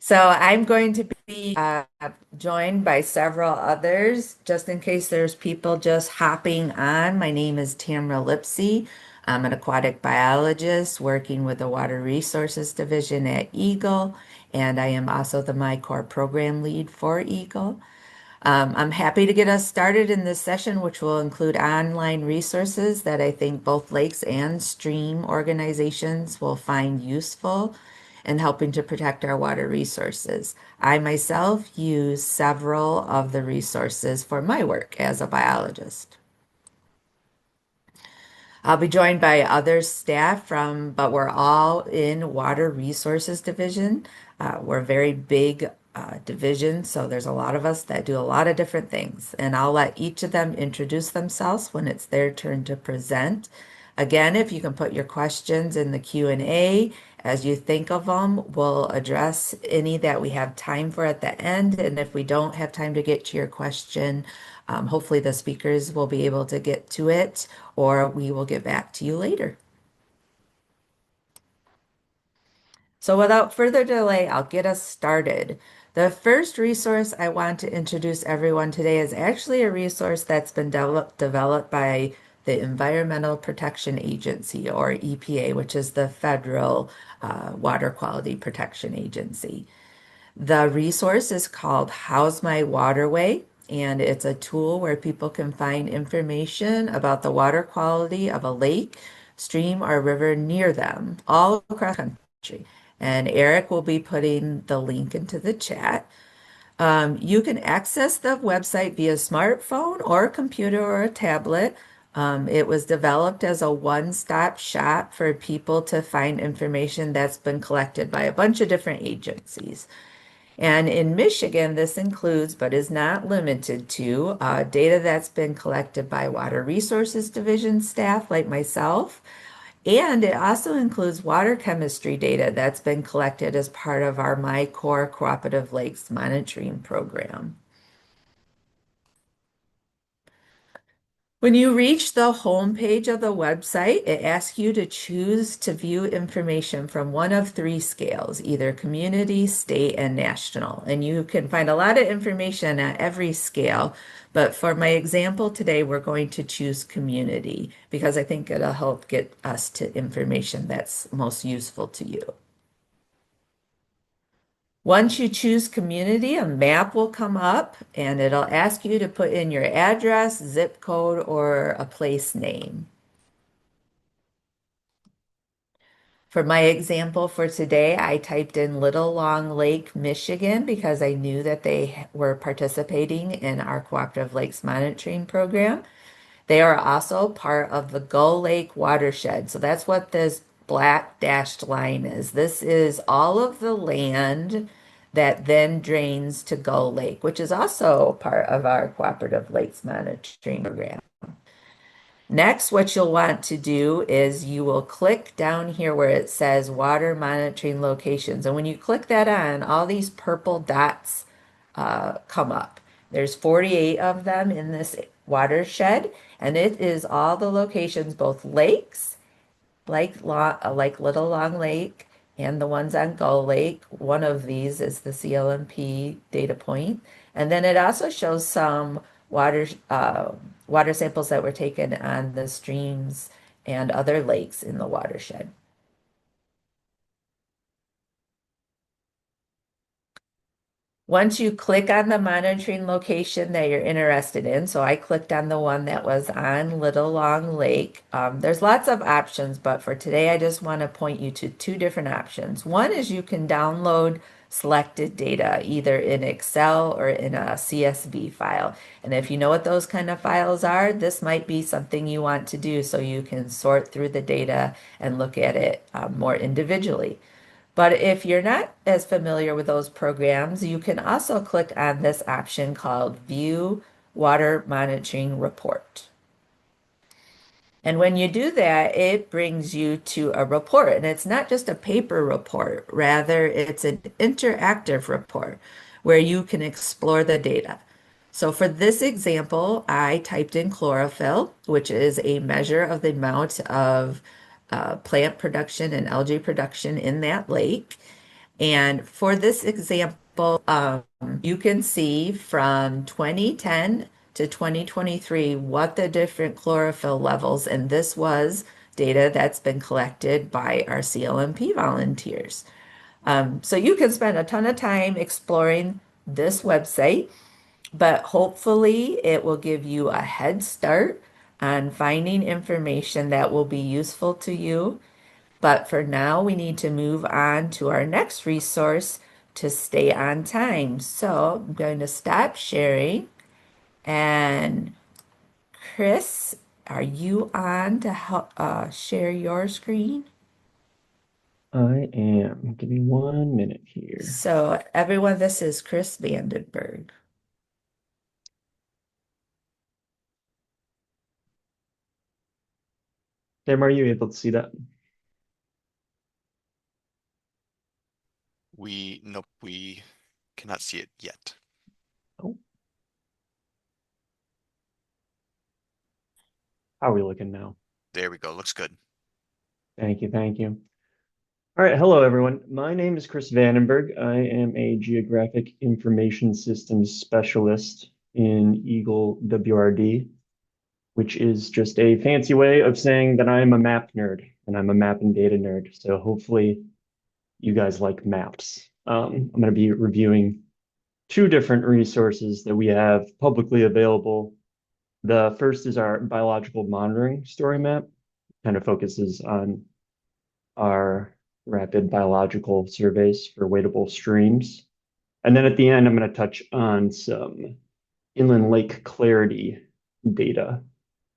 So I'm going to be joined by several others, just in case there's people just hopping on. My name is Tamara Lipsey. I'm an aquatic biologist working with the Water Resources Division at EGLE, and I am also the MiCorps program lead for EGLE. I'm happy to get us started in this session, which will include online resources that I think both lakes and stream organizations will find useful in helping to protect our water resources. I myself use several of the resources for my work as a biologist. I'll be joined by other staff but we're all in Water Resources Division. We're a very big division, so there's a lot of us that do a lot of different things. And I'll let each of them introduce themselves when it's their turn to present. Again, if you can put your questions in the Q&A as you think of them, we'll address any that we have time for at the end. And if we don't have time to get to your question, hopefully the speakers will be able to get to it, or we will get back to you later. So without further delay, I'll get us started. The first resource I want to introduce everyone today is actually a resource that's been developed by the Environmental Protection Agency, or EPA, which is the federal water quality protection agency. The resource is called How's My Waterway, and it's a tool where people can find information about the water quality of a lake, stream, or river near them, all across the country. And Eric will be putting the link into the chat. You can access the website via smartphone or a computer or a tablet. It was developed as a one-stop shop for people to find information that's been collected by a bunch of different agencies. And in Michigan, this includes, but is not limited to, data that's been collected by Water Resources Division staff like myself. And it also includes water chemistry data that's been collected as part of our MiCorps Cooperative Lakes Monitoring Program. When you reach the home page of the website, it asks you to choose to view information from one of three scales, either community, state, and national. And you can find a lot of information at every scale. But for my example today, we're going to choose community because I think it'll help get us to information that's most useful to you. Once you choose community, a map will come up and it'll ask you to put in your address, zip code, or a place name. For my example for today, I typed in Little Long Lake, Michigan, because I knew that they were participating in our Cooperative Lakes Monitoring Program. They are also part of the Gull Lake watershed. So that's what this black dashed line is. This is all of the land that then drains to Gull Lake, which is also part of our Cooperative Lakes Monitoring Program. Next, what you'll want to do is you will click down here where it says water monitoring locations. And when you click that on, all these purple dots come up. There's 48 of them in this watershed, and it is all the locations, both lakes, like Little Long Lake, and the ones on Gull Lake. One of these is the CLMP data point. And then it also shows some water samples that were taken on the streams and other lakes in the watershed. Once you click on the monitoring location that you're interested in, so I clicked on the one that was on Little Long Lake. There's lots of options, but for today, I just want to point you to two different options. One is you can download selected data either in Excel or in a CSV file. And if you know what those kind of files are, this might be something you want to do so you can sort through the data and look at it more individually. But if you're not as familiar with those programs, you can also click on this option called View Water Monitoring Report. And when you do that, it brings you to a report. And it's not just a paper report, rather, it's an interactive report where you can explore the data. So for this example, I typed in chlorophyll, which is a measure of the amount of plant production and algae production in that lake. And for this example, you can see from 2010 to 2023 what the different chlorophyll levels, and this was data that's been collected by our CLMP volunteers. So you can spend a ton of time exploring this website, but hopefully it will give you a head start on finding information that will be useful to you. But for now, we need to move on to our next resource to stay on time. So I'm going to stop sharing. And Chris, are you on to help share your screen? I am. Give me 1 minute here. So everyone, this is Chris Vandenberg. Sam, are you able to see that? Nope, we cannot see it yet. Oh, how are we looking now? There we go. Looks good. Thank you, thank you. All right, hello everyone. My name is Chris Vandenberg. I am a Geographic Information Systems Specialist in EGLE WRD, which is just a fancy way of saying that I'm a map nerd and I'm a map and data nerd. So hopefully you guys like maps. I'm going to be reviewing two different resources that we have publicly available. The first is our biological monitoring story map, kind of focuses on our rapid biological surveys for wadable streams. And then at the end, I'm going to touch on some inland lake clarity data.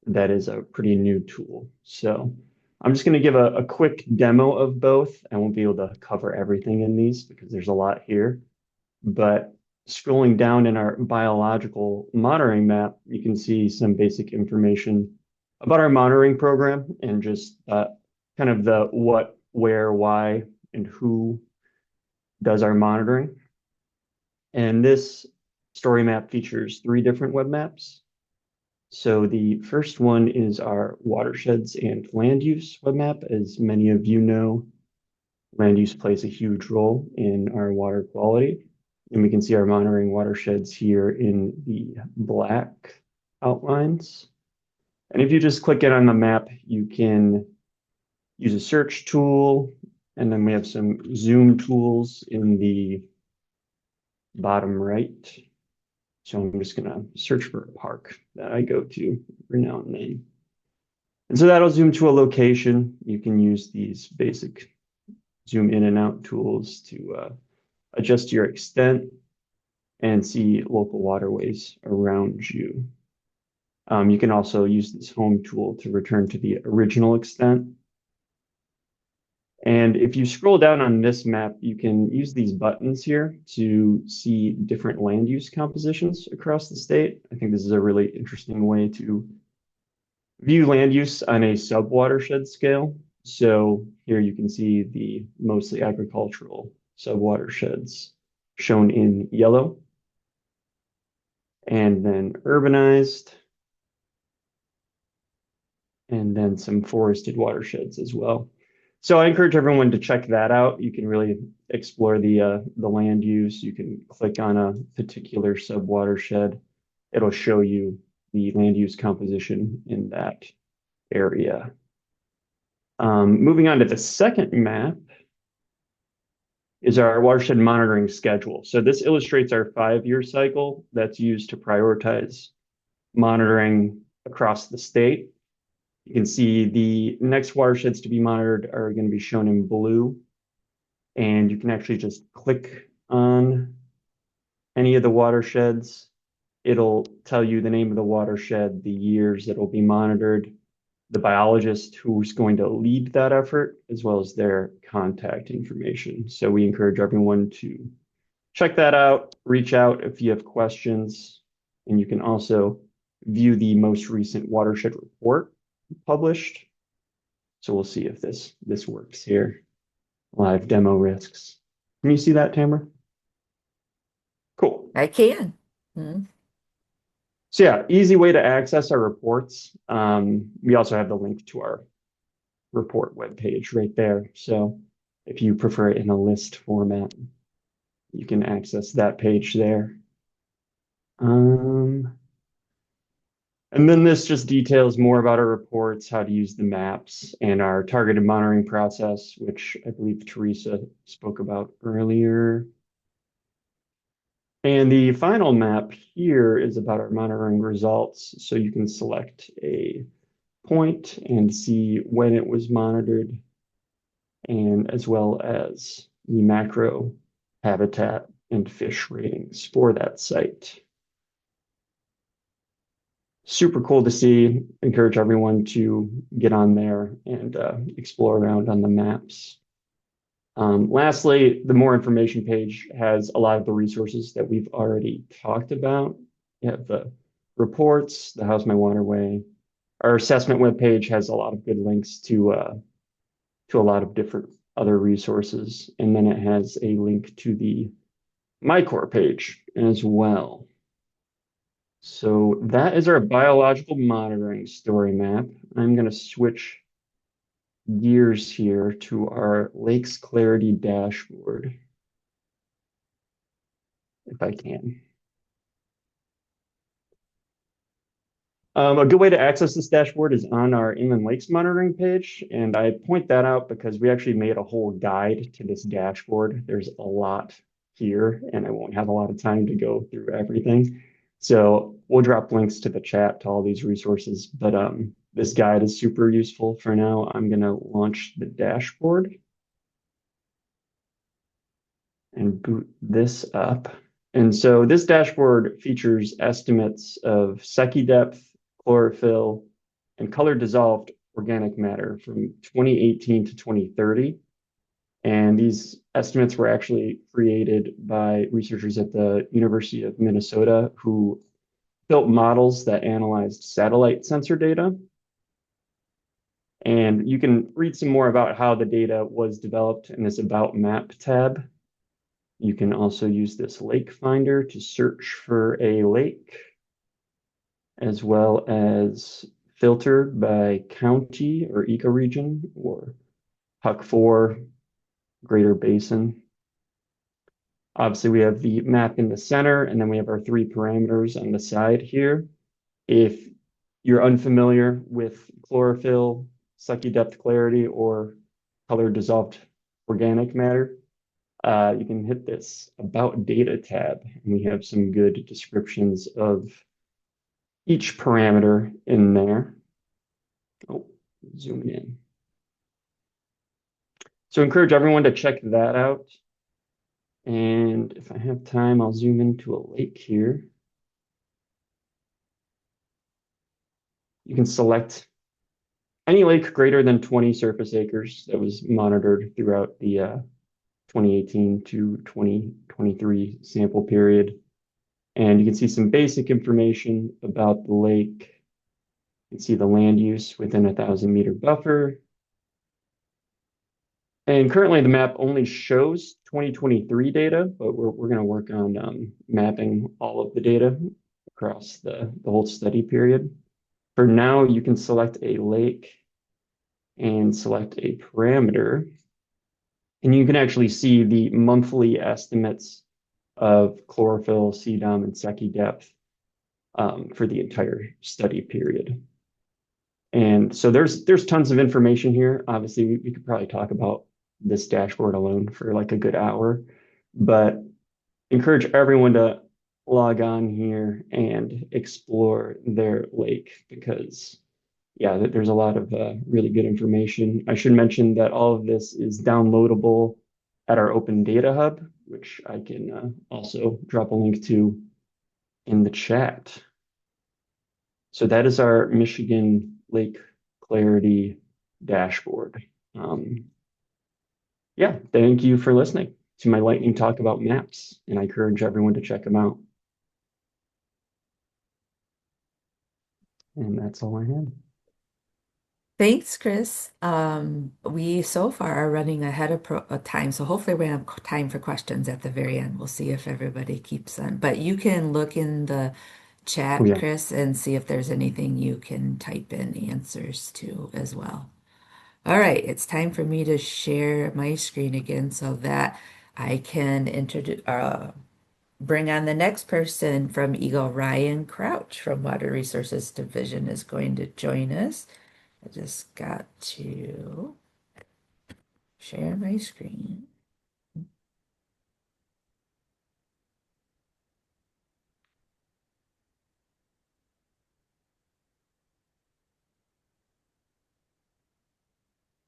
That is a pretty new tool. So I'm just going to give a quick demo of both. I won't be able to cover everything in these because there's a lot here. But scrolling down in our biological monitoring map, you can see some basic information about our monitoring program and just kind of the what, where, why, and who does our monitoring. And this story map features three different web maps. So the first one is our watersheds and land use web map. As many of you know, land use plays a huge role in our water quality. And we can see our monitoring watersheds here in the black outlines. And if you just click it on the map, you can use a search tool. And then we have some zoom tools in the bottom right. So I'm just going to search for a park that I go to every now and then. And so that'll zoom to a location. You can use these basic zoom in and out tools to adjust your extent and see local waterways around you. You can also use this home tool to return to the original extent. And if you scroll down on this map, you can use these buttons here to see different land use compositions across the state. I think this is a really interesting way to view land use on a sub-watershed scale. So here you can see the mostly agricultural sub-watersheds shown in yellow, and then urbanized, and then some forested watersheds as well. So I encourage everyone to check that out. You can really explore the land use. You can click on a particular sub-watershed. It'll show you the land use composition in that area. Moving on to the second map is our watershed monitoring schedule. So this illustrates our 5-year cycle that's used to prioritize monitoring across the state. You can see the next watersheds to be monitored are going to be shown in blue. And you can actually just click on any of the watersheds. It'll tell you the name of the watershed, the years that will be monitored, the biologist who's going to lead that effort, as well as their contact information. So we encourage everyone to check that out, reach out if you have questions, and you can also view the most recent watershed report published. So we'll see if this works here. Live demo risks. Can you see that, Tamara? Cool. I can. Hmm. So yeah, easy way to access our reports. We also have the link to our report webpage right there. So if you prefer it in a list format, you can access that page there. Um, and then this just details more about our reports, how to use the maps, and our targeted monitoring process, which I believe Teresa spoke about earlier. And the final map here is about our monitoring results. So you can select a point and see when it was monitored, and as well as the macro habitat and fish ratings for that site. Super cool to see. Encourage everyone to get on there and explore around on the maps. Lastly, the more information page has a lot of the resources that we've already talked about. You have the reports, the How's My Waterway. Our assessment webpage has a lot of good links to a lot of different other resources. And then it has a link to the MiCorps page as well. So that is our biological monitoring story map. I'm going to switch gears here to our Lakes Clarity dashboard, if I can. A good way to access this dashboard is on our inland lakes monitoring page. And I point that out because we actually made a whole guide to this dashboard. There's a lot here, and I won't have a lot of time to go through everything. So we'll drop links to the chat to all these resources, but this guide is super useful for now. I'm going to launch the dashboard and boot this up. And so this dashboard features estimates of Secchi depth, chlorophyll, and color dissolved organic matter from 2018 to 2030. And these estimates were actually created by researchers at the University of Minnesota who built models that analyzed satellite sensor data. And you can read some more about how the data was developed in this About Map tab. You can also use this lake finder to search for a lake, as well as filter by county or ecoregion or HUC4, Greater Basin. Obviously, we have the map in the center, and then we have our three parameters on the side here. If you're unfamiliar with chlorophyll, Secchi depth clarity, or color dissolved organic matter, you can hit this About Data tab, and we have some good descriptions of each parameter in there. Oh, zooming in. So encourage everyone to check that out. And if I have time, I'll zoom into a lake here. You can select any lake greater than 20 surface acres that was monitored throughout the 2018 to 2023 sample period. And you can see some basic information about the lake. You can see the land use within a 1,000-meter buffer. And currently the map only shows 2023 data, but we're going to work on mapping all of the data across the whole study period. For now, you can select a lake and select a parameter. And you can actually see the monthly estimates of chlorophyll, CDOM, and Secchi depth for the entire study period. And so there's tons of information here. Obviously, we could probably talk about this dashboard alone for like a good hour, but encourage everyone to log on here and explore their lake because yeah, there's a lot of really good information. I should mention that all of this is downloadable at our Open Data Hub, which I can also drop a link to in the chat. So that is our Michigan Lake Clarity dashboard. Yeah, thank you for listening to my lightning talk about maps, and I encourage everyone to check them out. And that's all I had. Thanks, Chris. We so far are running ahead of time, so hopefully we have time for questions at the very end. We'll see if everybody keeps on. But you can look in the Oh chat, yeah, Chris, and see if there's anything you can type in answers to as well. All right, it's time for me to share my screen again so that I can introduce, bring on the next person from EGLE. Ryan Crouch from Water Resources Division is going to join us. I just got to share my screen.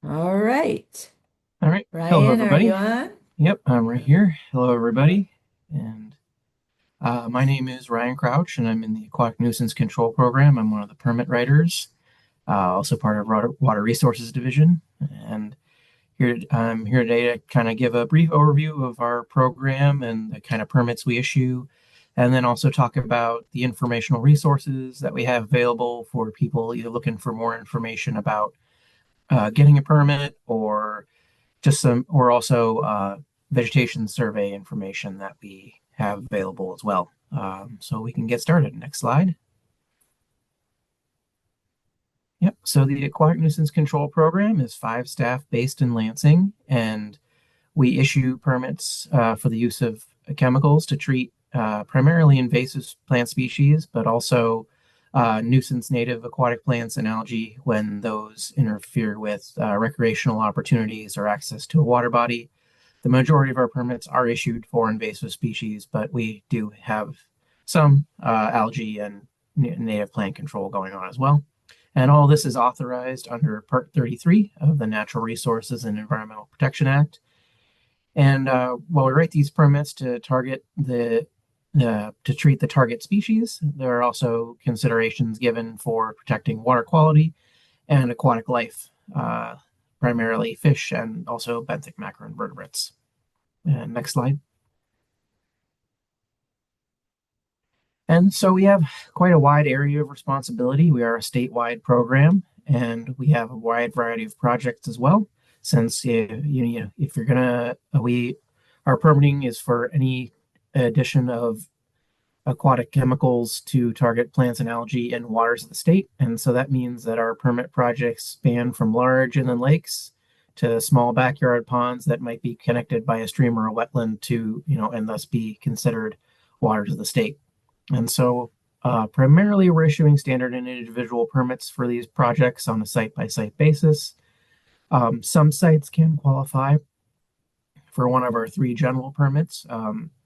All right. All right. Hello, Ryan, are you everybody. on? Yep, I'm right here. Hello, everybody. And my name is Ryan Crouch, and I'm in the Aquatic Nuisance Control Program. I'm one of the permit writers, also part of Water Resources Division. And I'm here today to kind of give a brief overview of our program and the kind of permits we issue, and then also talk about the informational resources that we have available for people either looking for more information about getting a permit or just some, or also vegetation survey information that we have available as well. So we can get started. Next slide. Yep. So the Aquatic Nuisance Control Program is 5 staff based in Lansing, and we issue permits for the use of chemicals to treat primarily invasive plant species, but also nuisance native aquatic plants and algae when those interfere with recreational opportunities or access to a water body. The majority of our permits are issued for invasive species, but we do have some algae and native plant control going on as well. And all this is authorized under Part 33 of the Natural Resources and Environmental Protection Act. And while we write these permits to target to treat the target species, there are also considerations given for protecting water quality and aquatic life, primarily fish and also benthic macroinvertebrates. And next slide. And so we have quite a wide area of responsibility. We are a statewide program, and we have a wide variety of projects as well. Since if you're gonna, our permitting is for any addition of aquatic chemicals to target plants and algae in waters of the state. And so that means that our permit projects span from large inland lakes to small backyard ponds that might be connected by a stream or a wetland to, and thus be considered waters of the state. And so primarily we're issuing standard and individual permits for these projects on a site-by-site basis. Some sites can qualify for one of our 3 general permits.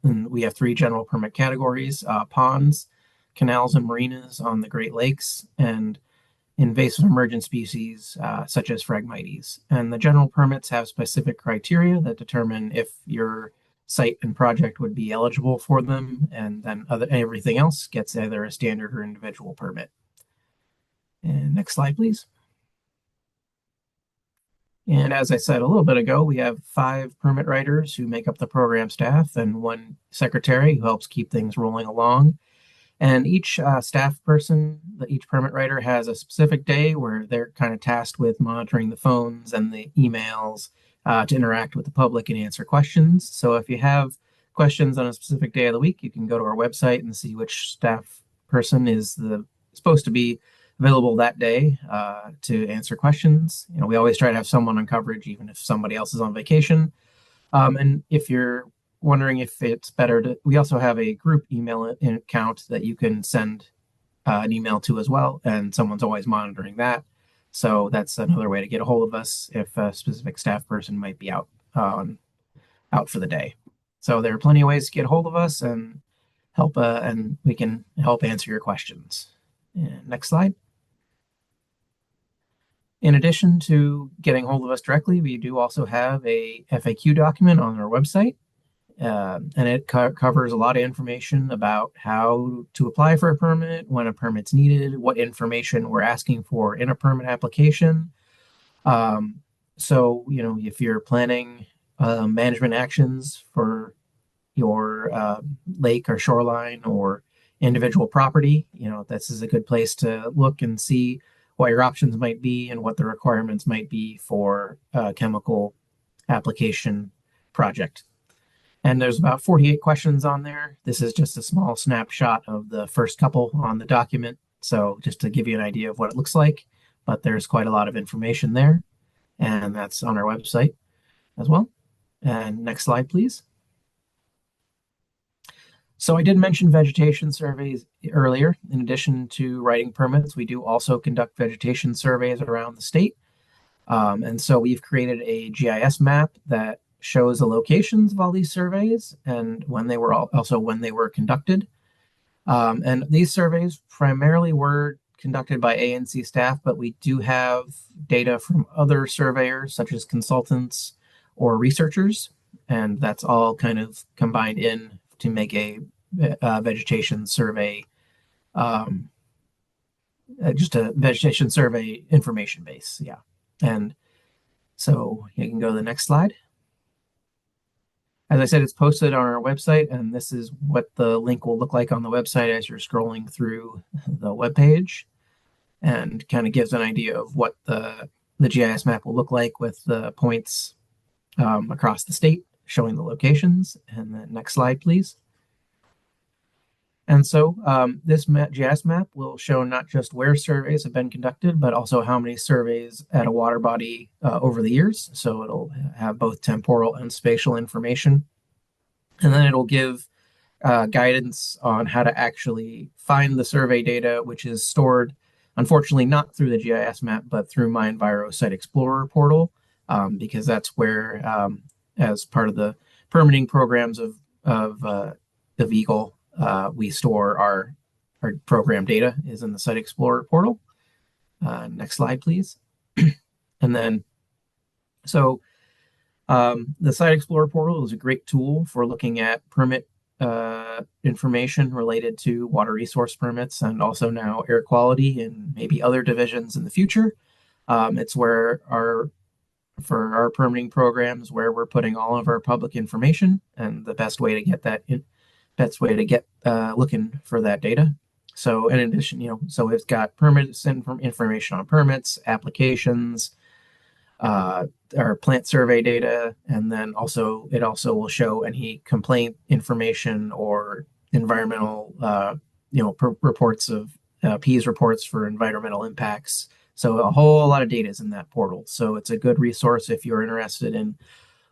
And we have 3 general permit categories: ponds, canals, and marinas on the Great Lakes, and invasive emergent species such as Phragmites. And the general permits have specific criteria that determine if your site and project would be eligible for them, and then everything else gets either a standard or individual permit. And next slide, please. And as I said a little bit ago, we have 5 permit writers who make up the program staff and 1 secretary who helps keep things rolling along. And each staff person, each permit writer has a specific day where they're kind of tasked with monitoring the phones and the emails to interact with the public and answer questions. So if you have questions on a specific day of the week, you can go to our website and see which staff person is supposed to be available that day to answer questions. We always try to have someone on coverage, even if somebody else is on vacation. And if you're wondering if it's better we also have a group email account that you can send an email to as well, and someone's always monitoring that. So that's another way to get a hold of us if a specific staff person might be out for the day. So there are plenty of ways to get a hold of us and help, and we can help answer your questions. And next slide. In addition to getting hold of us directly, we do also have a FAQ document on our website. And it covers a lot of information about how to apply for a permit, when a permit's needed, what information we're asking for in a permit application. So, if you're planning management actions for your lake or shoreline or individual property, this is a good place to look and see what your options might be and what the requirements might be for a chemical application project. And there's about 48 questions on there. This is just a small snapshot of the first couple on the document. So just to give you an idea of what it looks like, but there's quite a lot of information there. and that's on our website as well. And next slide, please. So I did mention vegetation surveys earlier. In addition to writing permits, we do also conduct vegetation surveys around the state. And so we've created a GIS map that shows the locations of all these surveys and when they were also when they were conducted. And these surveys primarily were conducted by ANC staff, but we do have data from other surveyors, such as consultants or researchers, and that's all kind of combined in to make a vegetation survey, um, just a vegetation survey information base. Yeah. And so you can go to the next slide. As I said, it's posted on our website, and this is what the link will look like on the website as you're scrolling through the web page, and kind of gives an idea of what the GIS map will look like with the points across the state showing the locations. And then next slide, please. And so this GIS map will show not just where surveys have been conducted, but also how many surveys at a water body over the years. So it'll have both temporal and spatial information. And then it'll give guidance on how to actually find the survey data, which is stored, unfortunately, not through the GIS map, but through MyEnviro Site Explorer portal, because that's where, as part of the permitting programs of EGLE, we store our program data is in the Site Explorer portal. Next slide, please. And then, so the Site Explorer portal is a great tool for looking at permit information related to water resource permits and also now air quality and maybe other divisions in the future. It's where for our permitting programs where we're putting all of our public information, and the best way to get that looking for that data. So in addition, so it's got permits information on permits, applications, our plant survey data, and then it also will show any complaint information or environmental reports of PEAS reports for environmental impacts. So a whole lot of data is in that portal. So it's a good resource if you're interested in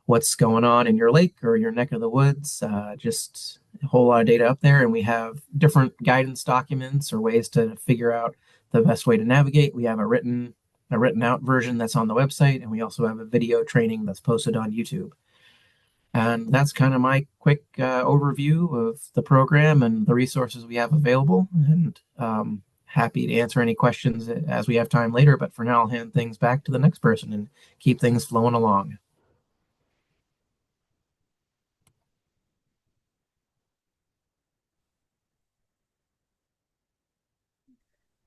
what's going on in your lake or your neck of the woods. Just a whole lot of data up there, and we have different guidance documents or ways to figure out the best way to navigate. We have a written out version that's on the website, and we also have a video training that's posted on YouTube. And that's kind of my quick overview of the program and the resources we have available. And happy to answer any questions as we have time later. But for now, I'll hand things back to the next person and keep things flowing along.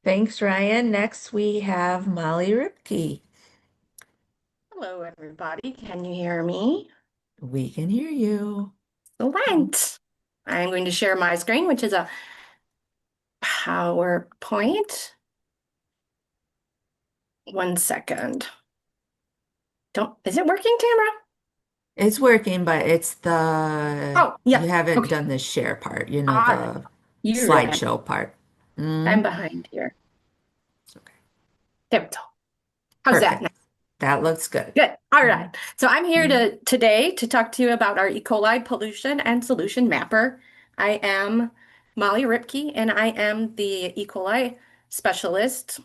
Thanks, Ryan. Next, we have Molly Rippke. Hello, everybody. Can you hear me? We can hear you. Excellent. I'm going to share my screen, which is a PowerPoint. 1 second. Is it working, Tamara? It's working, but it's Oh, yeah. you haven't Okay. done the share part, the You're right. slideshow part. I'm behind here. It's okay. There we go. How's that? Perfect. That looks good. Good. All right. So I'm here today to talk to you about our E. coli pollution and solution mapper. I am Molly Rippke, and I am the E. coli specialist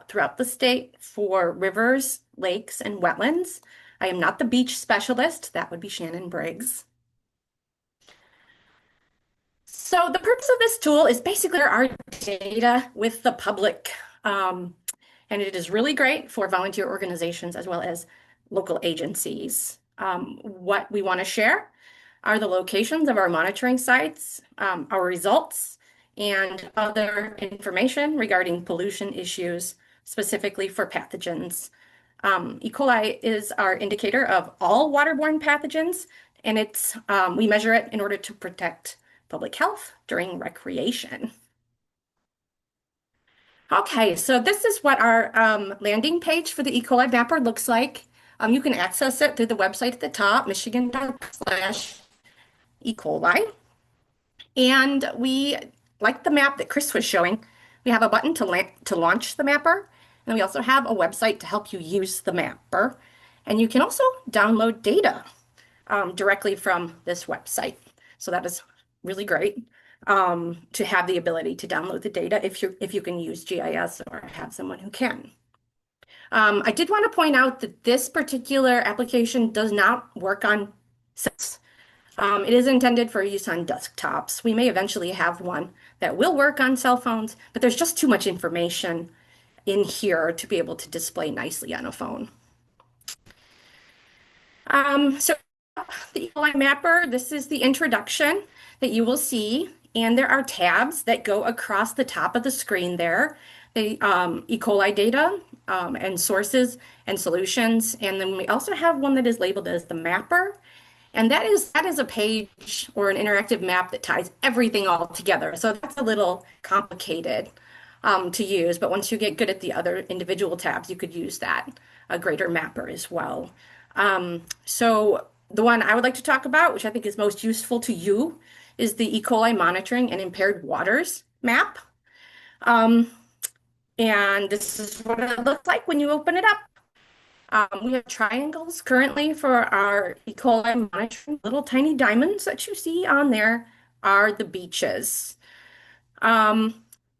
throughout the state for rivers, lakes, and wetlands. I am not the beach specialist. That would be Shannon Briggs. So the purpose of this tool is basically our data with the public. And it is really great for volunteer organizations as well as local agencies. What we want to share are the locations of our monitoring sites, our results, and other information regarding pollution issues, specifically for pathogens. E. coli is our indicator of all waterborne pathogens, and we measure it in order to protect public health during recreation. Okay, so this is what our landing page for the E. coli mapper looks like. You can access it through the website at the top, michigan./E. coli. And we, like the map that Chris was showing, we have a button to launch the mapper. And we also have a website to help you use the mapper. And you can also download data directly from this website. So that is really great to have the ability to download the data if you can use GIS or have someone who can. I did want to point out that this particular application does not work on sets. It is intended for use on desktops. We may eventually have one that will work on cell phones, but there's just too much information in here to be able to display nicely on a phone. So the EGLE mapper, this is the introduction that you will see, and there are tabs that go across the top of the screen there. The E. coli data and sources and solutions, and then we also have one that is labeled as the mapper. And that is a page or an interactive map that ties everything all together. So that's a little complicated to use, but once you get good at the other individual tabs, you could use that, a greater mapper as well. So the one I would like to talk about, which I think is most useful to you, is the E. coli monitoring and impaired waters map. And this is what it looks like when you open it up. We have triangles currently for our E. coli monitoring. Little tiny diamonds that you see on there are the beaches.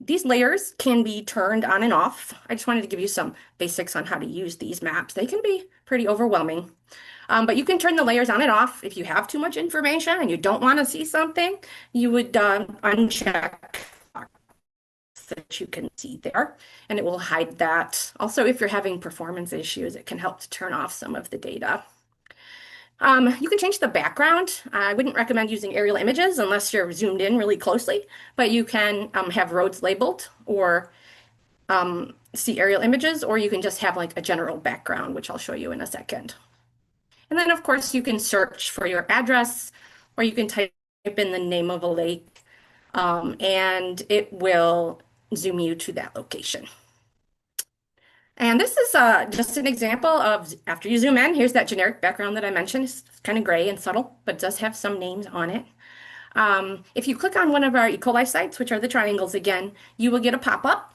These layers can be turned on and off. I just wanted to give you some basics on how to use these maps. They can be pretty overwhelming. But you can turn the layers on and off. If you have too much information and you don't want to see something, you would uncheck that you can see there, and it will hide that. Also, if you're having performance issues, it can help to turn off some of the data. You can change the background. I wouldn't recommend using aerial images unless you're zoomed in really closely, but you can have roads labeled or see aerial images, or you can just have like a general background, which I'll show you in a second. And then, of course, you can search for your address, or you can type in the name of a lake, and it will zoom you to that location. And this is just an example of after you zoom in, here's that generic background that I mentioned. It's kind of gray and subtle, but it does have some names on it. If you click on one of our E. coli sites, which are the triangles again, you will get a pop-up.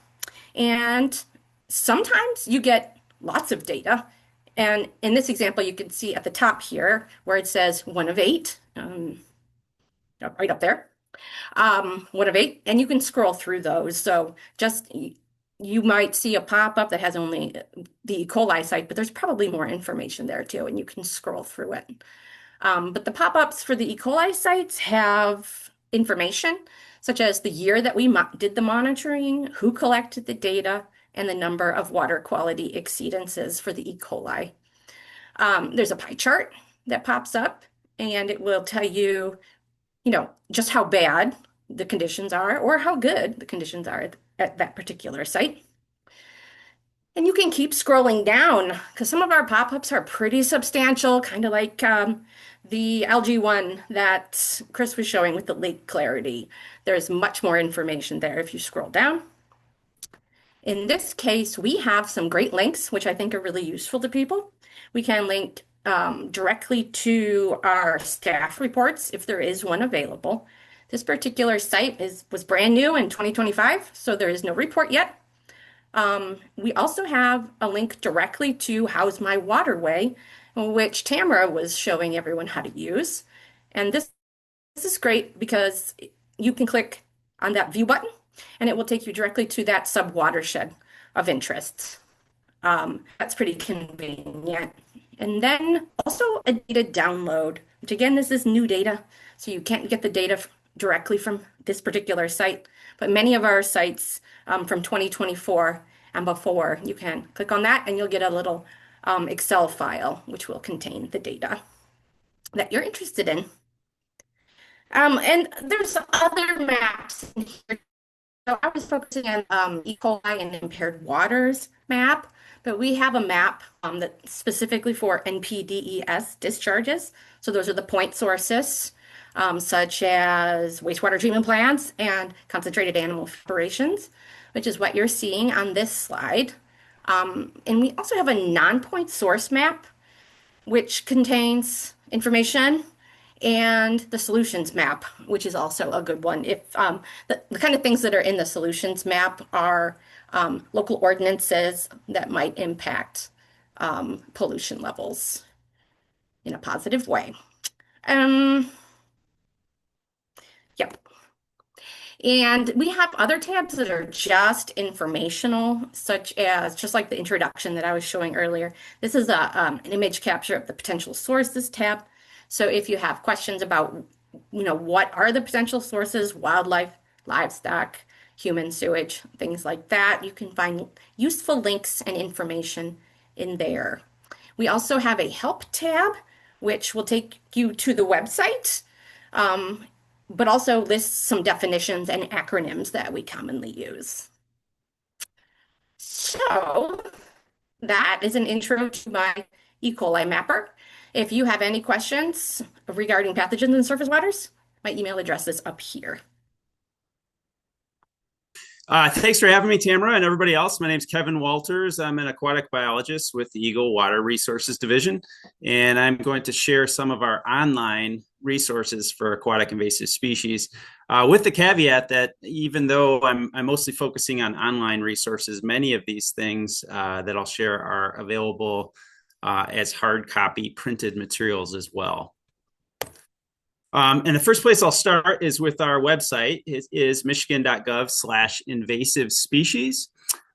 And sometimes you get lots of data. And in this example, you can see at the top here where it says 1 of 8, right up there. 1 of 8, and you can scroll through those. So just you might see a pop-up that has only the E. coli site, but there's probably more information there too, and you can scroll through it. But the pop-ups for the E. coli sites have information such as the year that we did the monitoring, who collected the data, and the number of water quality exceedances for the E. coli. There's a pie chart that pops up, and it will tell you, just how bad the conditions are or how good the conditions are at that particular site. And you can keep scrolling down because some of our pop-ups are pretty substantial, kind of like the algae one that Chris was showing with the lake clarity. There's much more information there if you scroll down. In this case, we have some great links, which I think are really useful to people. We can link directly to our staff reports if there is one available. This particular site was brand new in 2025, so there is no report yet. We also have a link directly to How's My Waterway, which Tamara was showing everyone how to use. And this is great because you can click on that view button and it will take you directly to that sub-watershed of interest. That's pretty convenient. And then also a data download, which again, this is new data, so you can't get the data directly from this particular site, but many of our sites from 2024 and before, you can click on that and you'll get a little Excel file, which will contain the data that you're interested in. And there's other maps in here. So I was focusing on E. coli and impaired waters map, but we have a map that's specifically for NPDES discharges. So those are the point sources, such as wastewater treatment plants and concentrated animal operations, which is what you're seeing on this slide. And we also have a non-point source map, which contains information, and the solutions map, which is also a good one. If the kind of things that are in the solutions map are local ordinances that might impact pollution levels in a positive way. Um, yep. And we have other tabs that are just informational, such as just like the introduction that I was showing earlier. This is an image capture of the potential sources tab. So if you have questions about, what are the potential sources, wildlife, livestock, human sewage, things like that, you can find useful links and information in there. We also have a help tab, which will take you to the website. Um, but also lists some definitions and acronyms that we commonly use. So that is an intro to my E. coli mapper. If you have any questions regarding pathogens in surface waters, my email address is up here. Thanks for having me, Tamara, and everybody else. My name is Kevin Walters. I'm an aquatic biologist with the EGLE Water Resources Division, and I'm going to share some of our online resources for aquatic invasive species, with the caveat that even though I'm mostly focusing on online resources, many of these things that I'll share are available as hard copy printed materials as well. And the first place I'll start is with our website. It is michigan.gov/invasive species.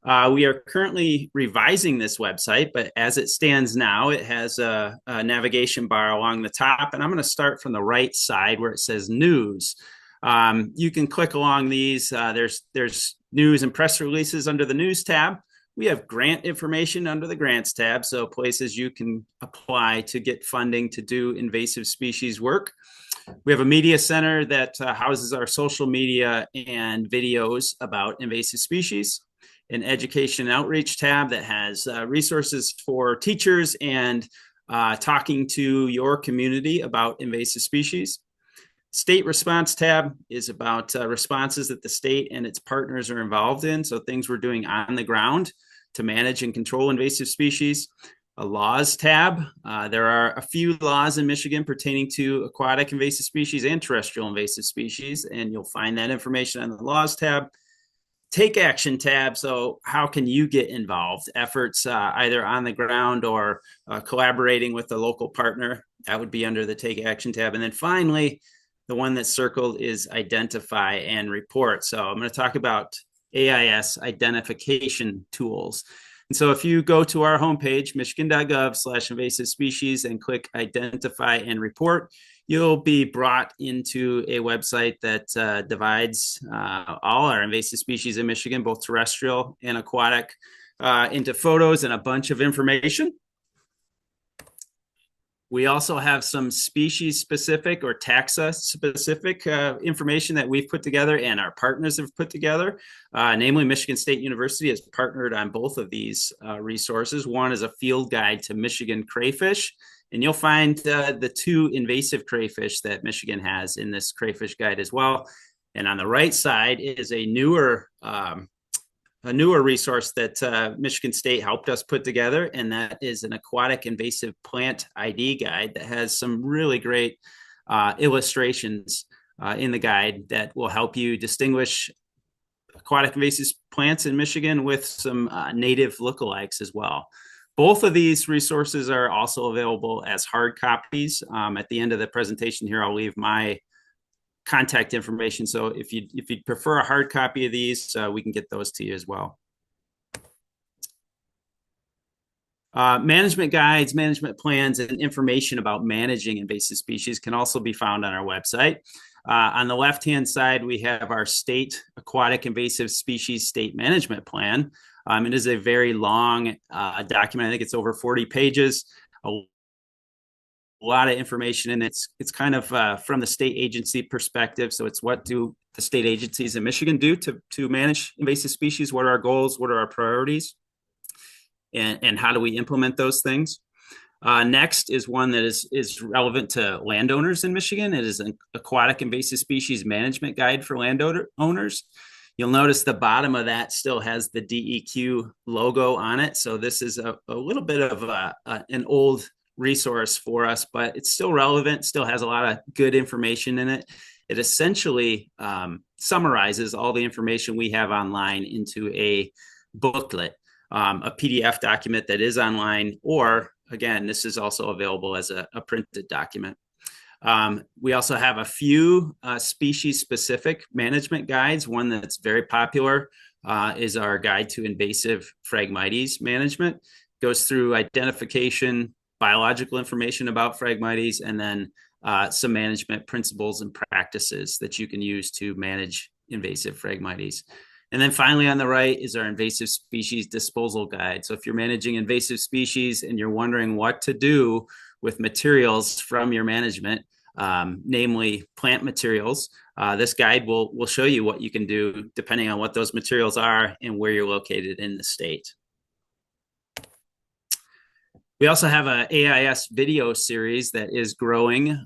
We are currently revising this website, but as it stands now, it has a navigation bar along the top. And I'm going to start from the right side where it says news. You can click along these. There's news and press releases under the news tab. We have grant information under the grants tab, so places you can apply to get funding to do invasive species work. We have a media center that houses our social media and videos about invasive species, an education and outreach tab that has resources for teachers and talking to your community about invasive species. State response tab is about responses that the state and its partners are involved in, so things we're doing on the ground to manage and control invasive species. A laws tab. There are a few laws in Michigan pertaining to aquatic invasive species and terrestrial invasive species, and you'll find that information on the laws tab. Take action tab. So how can you get involved? Efforts either on the ground or collaborating with a local partner. That would be under the take action tab. And then finally, the one that's circled is identify and report. So I'm going to talk about AIS identification tools. And so if you go to our homepage, michigan.gov/invasive species, and click identify and report, you'll be brought into a website that divides all our invasive species in Michigan, both terrestrial and aquatic, into photos and a bunch of information. We also have some species-specific or taxa-specific information that we've put together and our partners have put together. Namely, Michigan State University has partnered on both of these resources. One is a field guide to Michigan crayfish, and you'll find the two invasive crayfish that Michigan has in this crayfish guide as well. And on the right side is a newer resource that Michigan State helped us put together, and that is an aquatic invasive plant ID guide that has some really great illustrations in the guide that will help you distinguish aquatic invasive plants in Michigan with some native lookalikes as well. Both of these resources are also available as hard copies. At the end of the presentation here, I'll leave my contact information. So if you'd prefer a hard copy of these, we can get those to you as well. Management guides, management plans, and information about managing invasive species can also be found on our website. On the left-hand side, we have our state aquatic invasive species state management plan. It is a very long document. I think it's over 40 pages. A lot of information, and it's kind of from the state agency perspective. So it's what do the state agencies in Michigan do to manage invasive species? What are our goals? What are our priorities? And how do we implement those things? Next is one that is relevant to landowners in Michigan. It is an aquatic invasive species management guide for landowners. You'll notice the bottom of that still has the DEQ logo on it. So this is a little bit of an old resource for us, but it's still relevant, still has a lot of good information in it. It essentially summarizes all the information we have online into a booklet. a PDF document that is online, or again, this is also available as a printed document. We also have a few species-specific management guides. One that's very popular is our Guide to Invasive Phragmites Management. It goes through identification, biological information about Phragmites, and then some management principles and practices that you can use to manage invasive Phragmites. And then finally on the right is our invasive species disposal guide. So if you're managing invasive species and you're wondering what to do with materials from your management, namely plant materials, this guide will show you what you can do depending on what those materials are and where you're located in the state. We also have an AIS video series that is growing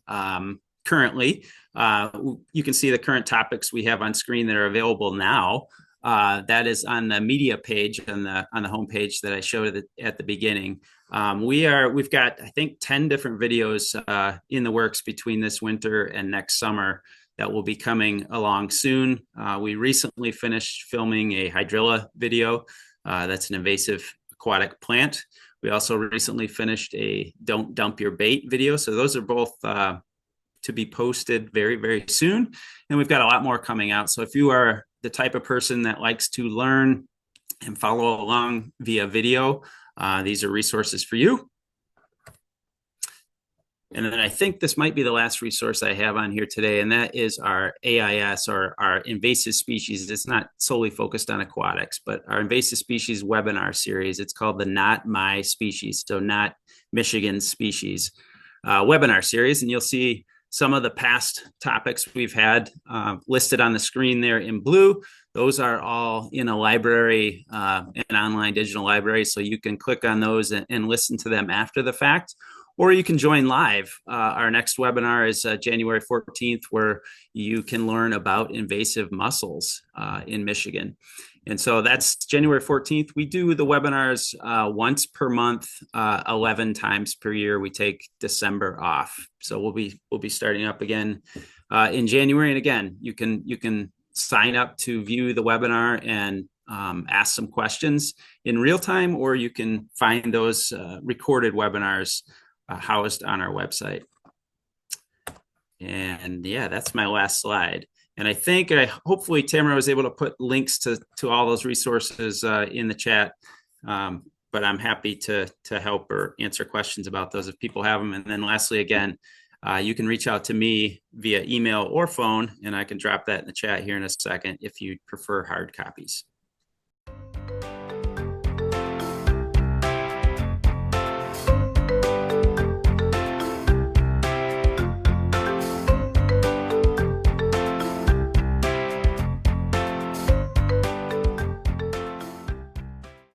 currently. You can see the current topics we have on screen that are available now. That is on the media page on the homepage that I showed at the beginning. We've got, I think, 10 different videos in the works between this winter and next summer that will be coming along soon. We recently finished filming a hydrilla video. That's an invasive aquatic plant. We also recently finished a Don't Dump Your Bait video. So those are both to be posted very, very soon. And we've got a lot more coming out. So if you are the type of person that likes to learn and follow along via video, these are resources for you. And then I think this might be the last resource I have on here today, and that is our AIS, or our invasive species. It's not solely focused on aquatics, but our invasive species webinar series. It's called the Not My Species, so Not Michigan Species webinar series. And you'll see some of the past topics we've had listed on the screen there in blue. Those are all in a library, an online digital library, so you can click on those and listen to them after the fact. Or you can join live. Our next webinar is January 14th, where you can learn about invasive mussels in Michigan. And so that's January 14th. We do the webinars once per month, 11 times per year. We take December off. So we'll be starting up again in January. And again, you can sign up to view the webinar and ask some questions in real time, or you can find those recorded webinars housed on our website. And yeah, that's my last slide. And I think hopefully Tamara was able to put links to all those resources in the chat. But I'm happy to help or answer questions about those if people have them. And then lastly, again, you can reach out to me via email or phone, and I can drop that in the chat here in a second if you prefer hard copies.